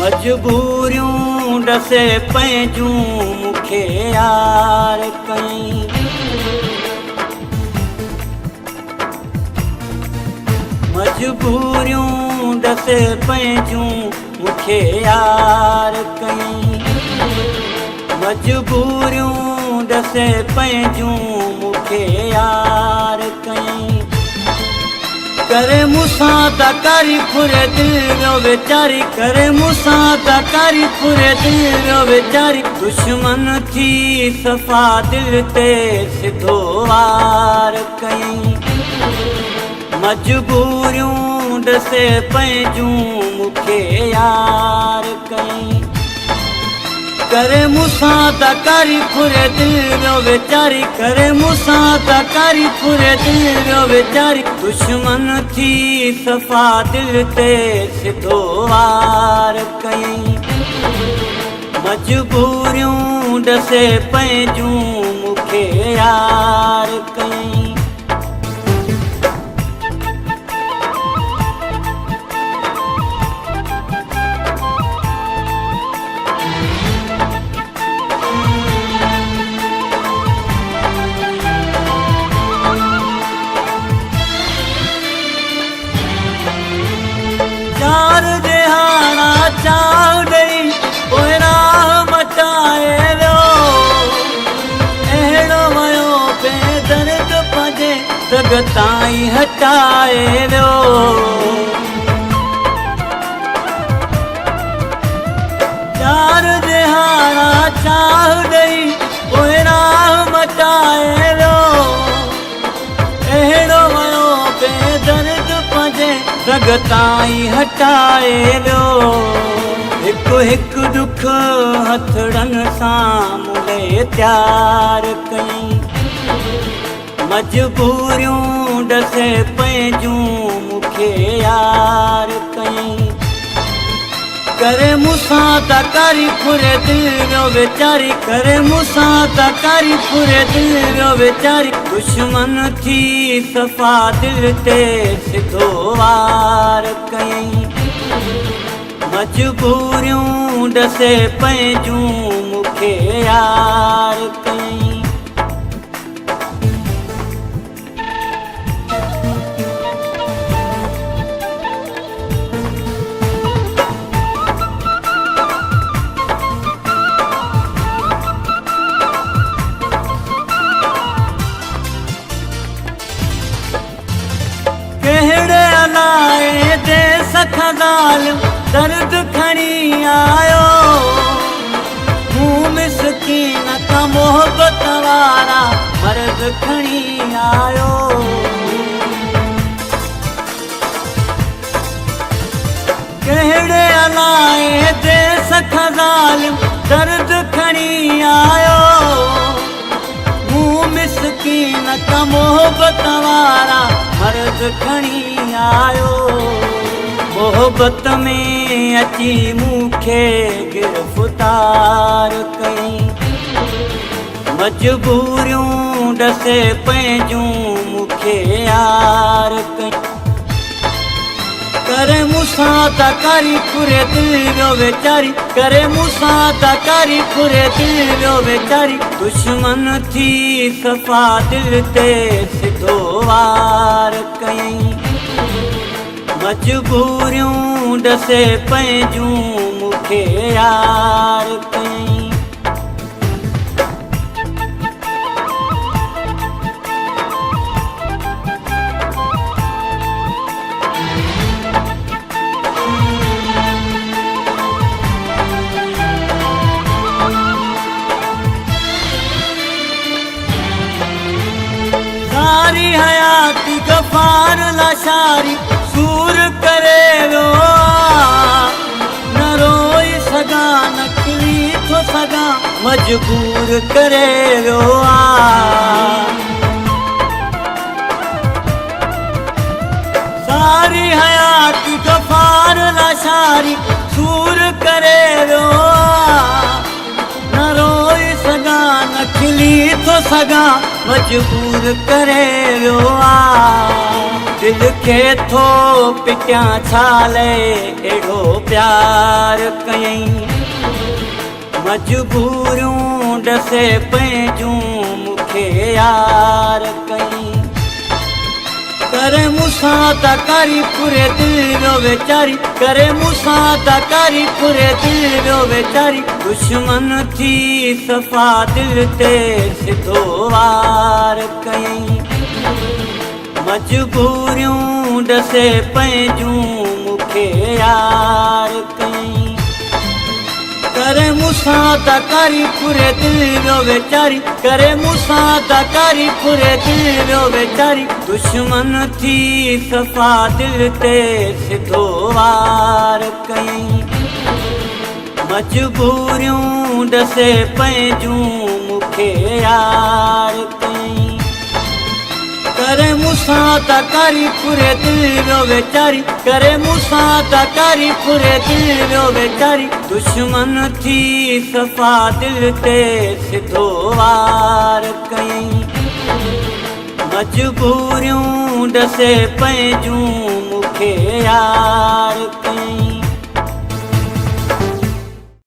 मजबूरियूं ॾसे पंहिंजूं मूंखे यार कई। मजबूरियूं ॾसे पंहिंजूं मूंखे यार कई। मजबूरियूं ॾसे पंहिंजूं मूंखे यार कई। करे मूंसां तकारी फुरे दिल वियो वेचारी, करे मूंसां तकारी फुरे दिल वियो वेचारी। दुश्मन थी सफ़ा दिल ते सिधो वार कई। मजबूरियूं ॾसे पंहिंजूं मूंखे यार कई। करे मूंसां तकारी फुरे दिल वियो वेचारी, करे मूंसां तकारी फुरे दिल वियो वेचारी। दुश्मन थी सफ़ा दिल ते सिधो वार कई। मजबूरियूं ॾसे पंहिंजूं मूंखे यार कई। चार जहाना चाव ॾेई पोइ राह मटाए वियो। अहिड़ो वियो बेदर्द पंहिंजे सग ताईं हटाए वियो। चार जहाना चाव ॾेई पोइ राह मटाए वियो। अहिड़ो वियो बेदर्द पंहिंजे सग ताईं हटाए वियो। हिकु हिकु दुख हथड़नि सां मुले त्यार कई। मजबूरियूं ॾसे पंहिंजूं मूंखे यार कई। करे मूंसां तकारी फुरे दिल वियो वेचारी, करे मूंसां तकारी फुरे दिल वियो वेचारी। दुश्मन थी सफ़ा दिल ते सिधो वार कई। मजबूरियूं ॾसे पंहिंजूं मूंखे यार कई। कहिड़े अलाए देस खगाल दर्द खणी आयो। मूं मिसकीन का मोहब्बत वारा मर्द खणी आयो। कहिड़े अलाए देस खगाल दर्द खणी आयो। मूं मिसकीन का मोहब्बत वारा मर्द खणी आयो। मोहब्बत में अची मूंखे गिरफ़्तार कई। मजबूरियूं ॾसे पंहिंजूं मूंखे यार कई। करे मूंसां तकारी फुरे दिल वियो वेचारी, करे मूंसां तकारी फुरे दिल वियो वेचारी। दुश्मन थी सफ़ा दिल ते सिधो वार कई। मजबूरियूं ॾसे पंहिंजूं मूंखे यार कई। सारी हयाती गफ़ार लाशारी सूर करे वियो। न रोई सघां न खिली थो सघां मजबूर करे वियो। सारी हयाती गफ़ार लाशारी सूर करे वियो। न रोई सघां न खिली थो सघां मजबूर करे वियो। दिल खे थो पिटियां छाले एड़ो प्यार कयईं मजबूरियूं ॾसे पंहिंजूं मूंखे यार कयईं करे मूंसां ताकारी पूरे दिल वियो वेचारी करे मूंसां ताकारी पूरे दिल वियो वेचारी दुश्मन थी सफ़ा दिल ते सिधो वार कयईं मजबूरियूं ॾसे पंहिंजूं मूंखे यार कयईं करे मूंसां ताकारी पूरे दिल वियो वेचारी करे मूंसां ताकारी पूरे दिल वियो वेचारी दुश्मन थी सफ़ा दिल ते सिधो वार कयईं मजबूरियूं ॾसे पंहिंजूं मूंखे यार कयईं करे मूंसां ताकारी पूरे दिल वियो वेचारी करे मूंसां ताकारी पूरे दिल वियो वेचारी दुश्मन थी सफ़ा दिल ते सिधो वार कयईं मजबूरियूं ॾसे पंहिंजूं मूंखे यार कयईं